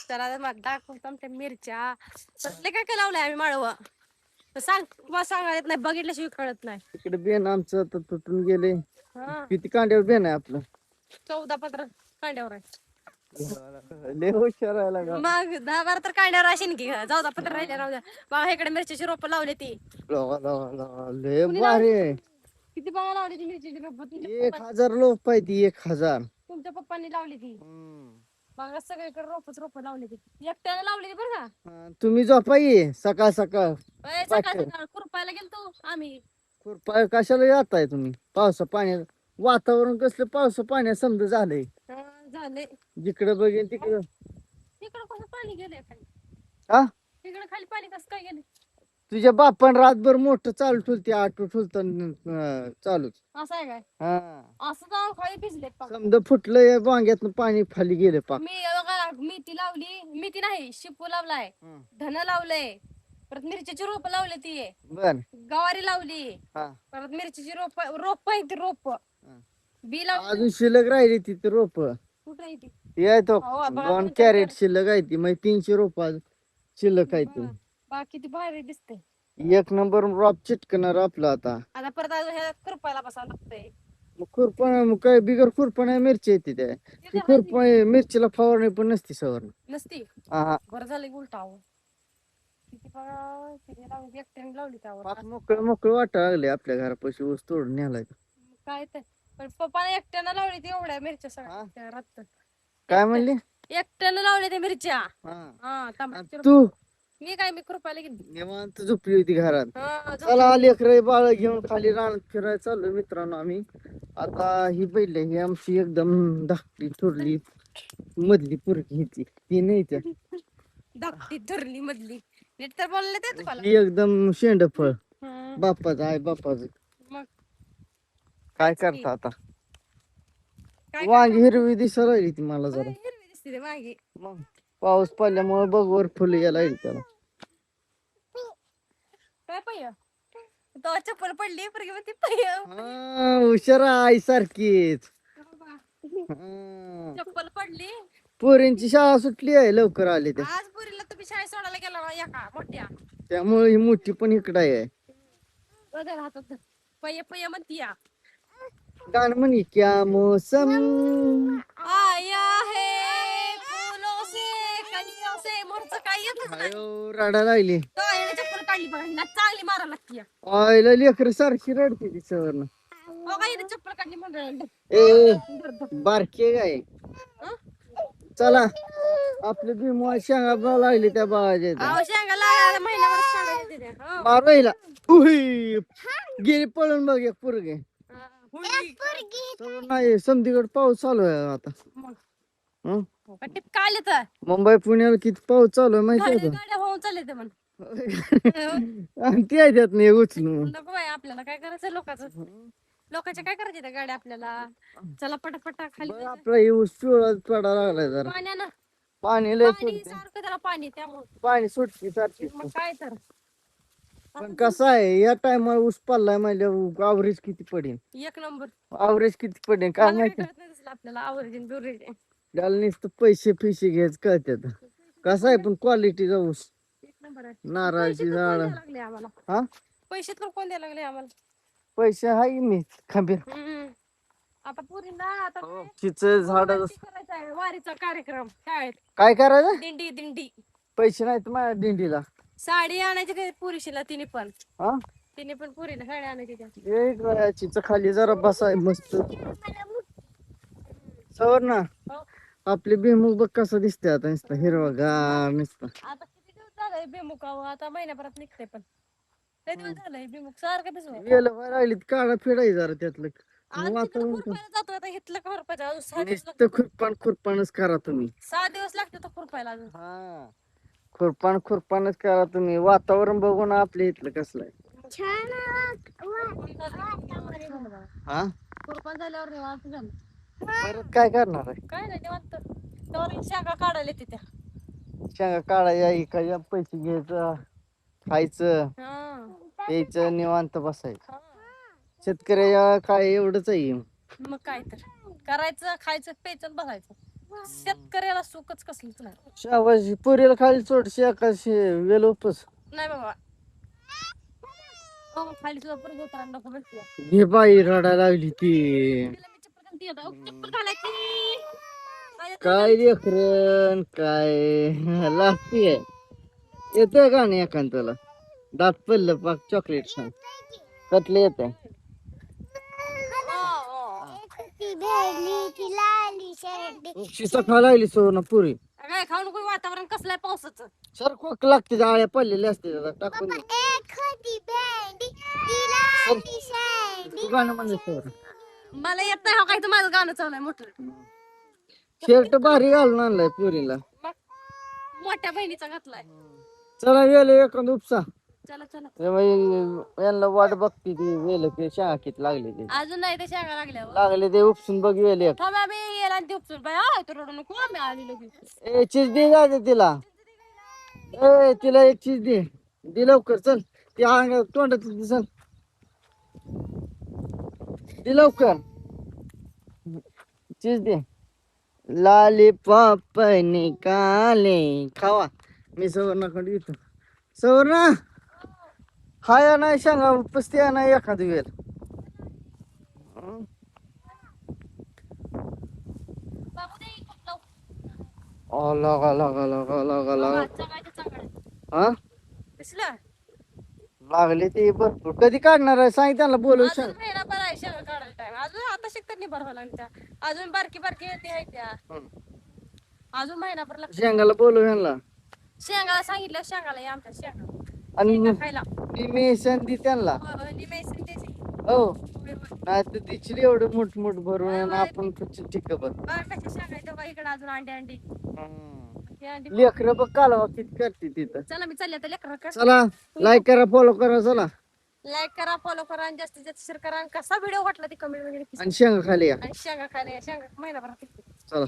त्याला मग दाखवतो आमच्या मिरच्या सगळे काय काय लावलंय आम्ही माळव सांग तुम्हाला सांगायला येत नाही बघितल्याशिवाय कळत नाही. इकडे बेन आमचं आता तुटून गेले. हा किती कांड्यावर बेन आहे आपलं? 14-15 कांड्यावर आहे. लय हुशार आहे लागा. मग 10-12 तर कांड्यावर असेल की 14-15 राहिले राहू द्या. बघा इकडे मिरच्याची रोपं लावली ती. लय कुणी लावली? भारी आहे. किती बघा लावली ती मिरच्याची रोपं? 1000 लोक पाहिजे 1000. तुमच्या पप्पांनी लावली ती. बघा सगळीकडे रोपच लावली ती. एकट्याने लावली ती बरं का. तुम्ही झोपा ये सकाळ सकाळ. सकाळ सकाळ खुरपायला गेलतो आम्ही. खुरपाय कशाला जाताय तुम्ही? पावसा पाण्यात वातावरण कसलं पावसा पाण्यात समजा झालंय. झाले जिकडे बघेन तिकडं. तिकडं कसं पाणी गेलंय खाली? हा तिकडं खाली पाणी कसं काय गेले? तुझ्या बापान रातभर मोठं चालू ठेवते आटू ठेवत चालूच. असं आहे काय? हा असं तर खाली भिजले समजा फुटलंय वांग्यातनं पाणी खाली गेलं पाक. मी बघा मेथी लावली. मेथी नाही शेपू लावलाय. धन लावलंय. परत मिरच्याची रोप लावली ती. बर गवारी लावली. हा परत मिरच्याची रोप आहे ती रोप बी लावली. अजून शिल्लक राहिली तिथे रोप. कुठं आहे ती? येतो अहो, बघा 2 तुमच्या कॅरेट शिल्लक आहे ती मग 300 रोप शिल्लक आहे ती. बाकी किती भारी दिसते. एक नंबर रॉप चिटकणार आपलं आता. आता परत अजून ह्या खुरपायला बसावं लागतंय. खुरपण काय बिगर खुरपण मिरची येते त्या खुरपण मिरचीला फवारणी पण नसती सवर नसती. हा बरं झालं उलटा अहो. किती बघा किती लावली एकट्याने लावली त्यावर. मोकळं मोकळं वाटायला लागले आपल्या घरापाशी ऊस तोडून न्यायला. काय तर पण पप्पाने एकट्यानं लावली ती एवढ्या मिरच्या सगळ्या रात. काय म्हणली? एकट्यानं लावल्या त्या मिरच्या. तू मी काय मी खुरपायला गेली. निवांत झोपली होती घरात. झोपली. चला लेकरं बाळ घेऊन खाली रानात फिरायला चाललो मित्रांनो आम्ही. आता ही बैल ही आमची एकदम धाकटी थोरली मधली पुरकी हिची ती नाही त्या धाकटी थोरली मधली नीट तर बोलले ते तुम्हाला. ही एकदम शेंडफळ बापाचं आहे बापाचं. मग काय करता आता? काय वांगी हिरवी दिसा राहिली ती मला जरा. हिरवी दिसते ते मागे. मग पाऊस पडल्यामुळे बघ वर फुलं यायला येईल त्याला. काय पहिय तो चप्पल पडली परगी ती पहिय हुशार आई सारखीच. चप्पल पडली. पोरींची शाळा सुटली आहे लवकर आली ते आज पुरीला तुम्ही शाळेत सोडायला गेला ना एका मोठ्या. त्यामुळे ही मोठी पण इकडे आहे. बघा हातात पहिय पहिय म्हणती या. गाणं म्हणी क्या मोसम आया है फूलों से कलियों से मोरचं काय येतच नाही. रडा लागली. तो आईने चप्पल काढली बघा हिला चांगली मारा लागती या. आईला लेकर सारखी रडते ती सवरनं. हो का हिने चप्पल काढली म्हणून ए बारके काय चला आपले भीमवा शेंगा लागली त्या बाळाच्या अहो शेंगा लागायला महिनाभर शेंगा येते त्या. हो. मारायला गेली पळून बघ एक पोरगे. नाही समधीकडे पाऊस चालू आहे आता. हं? टिपका आले तर मुंबई पुण्याला किती पाऊस चालू आहे माहिती आहे गाड्या होऊन चालले ते म्हण. का? आणि ते आहे त्यात नाही उचलून. नको बाई आपल्याला काय करायचं लोकांचं. लोकांच्या काय करायचे त्या गाड्या आपल्याला. चला पटापटा खाली बरं, आपला ऊस पिवळा पडा लागलाय जरा. पाण्यानं पाणी लय पाणी सुटते. सारखं त्याला पाणी त्यामुळे पाणी सुटते सारखी. मग काय तर पण कसं आहे या टायमाला ऊस पडलाय म्हणजे अवरेज किती पडेल एक नंबर. अवरेज किती पडेल काय मला काय माहिती. कळत नाही दिसलं आपल्याला आवरेज बिवरेज. त्याला नुसतं पैसे फिशे घ्यायच कळतात. कसं आहे पण क्वालिटीचा ऊस एक नंबर आहे. नारळाची पैसे तर झाड. कोण द्यायला लागले आम्हाला. हा पैसे तर कोण द्यायला लागले आम्हाला. पैसे आहे मी खंबीर. आता पुरीला आता चिच झाड करायचा आहे वारीचा कार्यक्रम शाळेत. काय करायचं दिंडी दिंडी. पैसे नाहीत माझ्या दिंडीला. साडी आणायची काय पुरीशीला तिने पण. हा तिने पण पुरीला साडी आणायची त्या. एक चिच खाली जरा बसाय मस्त सवर ना. आपले भुईमुग बघ कसं दिसते आता नुसतं हिरवागार नुसतं. आता किती दिवस झालंय बेमुगाव आता महिन्याभरात निघते पण. लय दिवस झालंय बेमुग सारखं भिजवलं. गेलं राहिली काळा फिरायचं जरा त्यातलं खुरपायला जातो आता घेतलं का खुरपायचं अजून 6 दिवस नुसतं खुरपानच करा तुम्ही. 6 दिवस लागते तर खुरपायला अजून. हा खुरपानच करा तुम्ही. वातावरण बघून आपल्या इथलं कसलं आहे. हा खुरपान झाल्यावर निवांत झालं. परत काय करणार आहे? काय नाही निवांत. तर शाखा काढायला तिथे. शेंगा काढायच्या काय पैसे घ्यायचं खायचं प्यायचं निवांत बसायचं. शेतकऱ्याच्या काय एवढंच आहे. मग काय तर करायचं खायचं प्यायचं बसायचं. शेतकऱ्याला सुखच कसलंच नाही. शाबाशी पुरीला खाली सोडशी एकाशी वेल उपस नाही बाबा. हो, खाली सुद्धा परत उतरायला नको म्हणते. घे बाई रडायला लागली ती. तिला मी चप्पल घालते आता. चप्पल घालायची. काय लेकरन काय लागतीये. येतंय का नाही एकांताला दात पडलं पाक चॉकलेट सांग कटले येत शिसा खा लागली सोना पुरी काय खाऊ नको. वातावरण कसलं आहे पावसाचं. सर खोक लागते जाळ्या पडलेल्या असते त्याला टाकून दे. तू गाणं म्हणलं सर मला येत नाही. हो काय तर माझं गाणं चालू आहे मोठं. शर्ट भारी घालून आणलाय पुरीला. मग मोठ्या बहिणीचा घातलाय. चला वेल एखाद उपसा चला चला. यांना वाट बघते ती वेल ते शाळा किती लागले ते अजून नाही ते शेंगा लागल्यावर. लागले ते उपसून बघ वेल एक थांब आम्ही येला आणि ते उपसून बाय. आय तू रडू नको. आम्ही आली लगेच. ए चीज दे जायचं तिला ए तिला एक चीज दे दे लवकर चल ती अंग तोंडात दिसल दे लवकर चीज दे लॉलीपॉप निकाले खावा मी सवर्णाकडे येतो सवर्णा हाय नाही सांगा पस्ती नाही एखादी वेळ बाबू दे खूप लवकर. लगा लगा लगा लगा लगा बाबा, चांगलं चांगलं. हा दिसलं? लागले ते भरपूर कधी काढणार आहे सांग त्यांना बोलू अजून सांग महिना बरा आहे शेंगा काढायला टाइम. अजून आता शिकतात नाही भरवा लागत्या. अजून बारकी बारकी येते आहे त्या. अजून महिनाभर लागतो. शेंगाला बोलू ह्यांना शेंगाला सांगितलं शेंगाला या आमच्या शेंगा आणि शेंगा खायला. मी संधी त्यांना निमेसन त्याची. हो होय, होय. नाही तर तिची एवढं मोठ मोठ भरून आणि आपण ठीक बघ बघा कशा शेंगा आहेत तेव्हा इकडे अजून अंडी अंडी. हे अंडी. लेकर बघ कालवा किती करते तिथं चला मी चालले आता लेकरं. चला लाईक करा फॉलो करा चला लाईक करा फॉलो करा आणि जास्तीत जास्त शेअर करा. आणि कसा व्हिडिओ वाटला ते कमेंट मध्ये नक्की आणि शेंगा खाली या आणि शेंगा खायला या. शेंगा महिनाभरात. चला